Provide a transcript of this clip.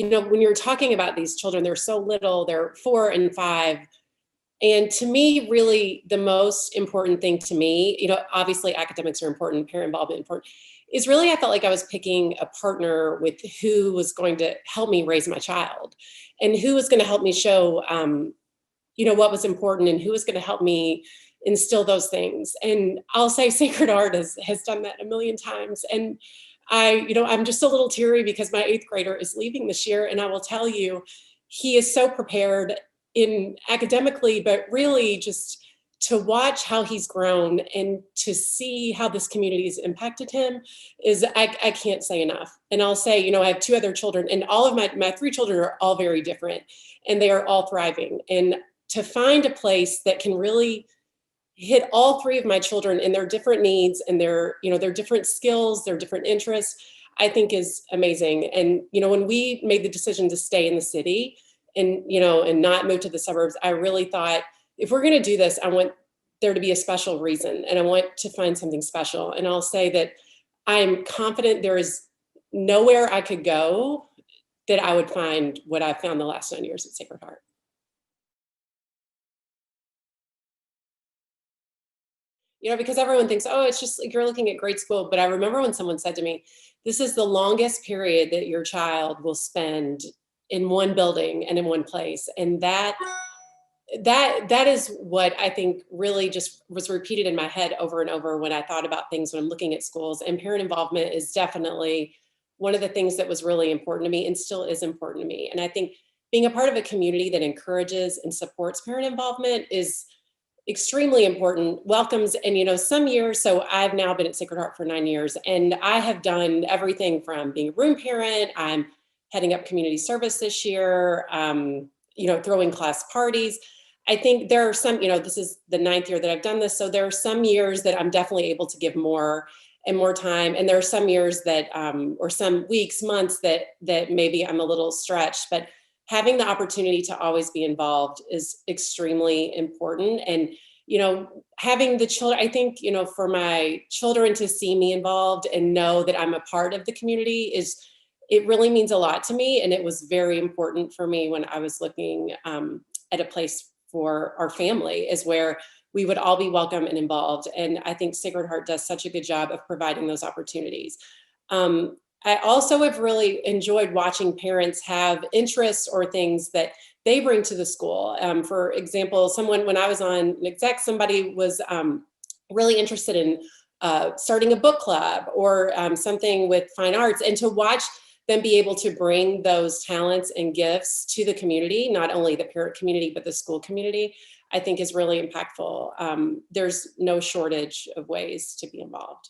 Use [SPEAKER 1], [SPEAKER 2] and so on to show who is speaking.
[SPEAKER 1] when you're talking about these children, they're so little, they're 4 and 5. And to me, really the most important thing to me, obviously academics are important, parent involvement important, is really I felt like I was picking a partner with who was going to help me raise my child and who was going to help me show, what was important and who was going to help me instill those things. And I'll say Sacred Heart has done that a million times. And I'm just a little teary because my 8th grader is leaving this year. And I will tell you, he is so prepared in academically, but really just to watch how he's grown and to see how this community has impacted him is, I can't say enough. And I'll say, I have 2 other children and all of my 3 children are all very different and they are all thriving. And to find a place that can really hit all 3 of my children and their different needs and their different skills, their different interests, I think is amazing. And, when we made the decision to stay in the city and, and not move to the suburbs, I really thought, if we're going to do this, I want there to be a special reason and I want to find something special. And I'll say that I'm confident there is nowhere I could go that I would find what I've found the last 9 years at Sacred Heart. Because everyone thinks, oh, it's just like you're looking at grade school. But I remember when someone said to me, this is the longest period that your child will spend in one building and in one place. And that is what I think really just was repeated in my head over and over when I thought about things when I'm looking at schools. And parent involvement is definitely one of the things that was really important to me and still is important to me. And I think being a part of a community that encourages and supports parent involvement is extremely important. Welcomes, and some years, so I've now been at Sacred Heart for 9 years, and I have done everything from being a room parent, I'm heading up community service this year, throwing class parties. I think there are some, this is the 9th year that I've done this, so there are some years that I'm definitely able to give more and more time, and there are some years that, or some weeks, months that maybe I'm a little stretched, but having the opportunity to always be involved is extremely important. And, having the children, I think, for my children to see me involved and know that I'm a part of the community it really means a lot to me. And it was very important for me when I was looking at a place for our family, is where we would all be welcome and involved. And I think Sacred Heart does such a good job of providing those opportunities. I also have really enjoyed watching parents have interests or things that they bring to the school. For example, when I was on an exec, somebody was really interested in starting a book club or something with fine arts, and to watch them be able to bring those talents and gifts to the community, not only the parent community, but the school community, I think is really impactful. There's no shortage of ways to be involved.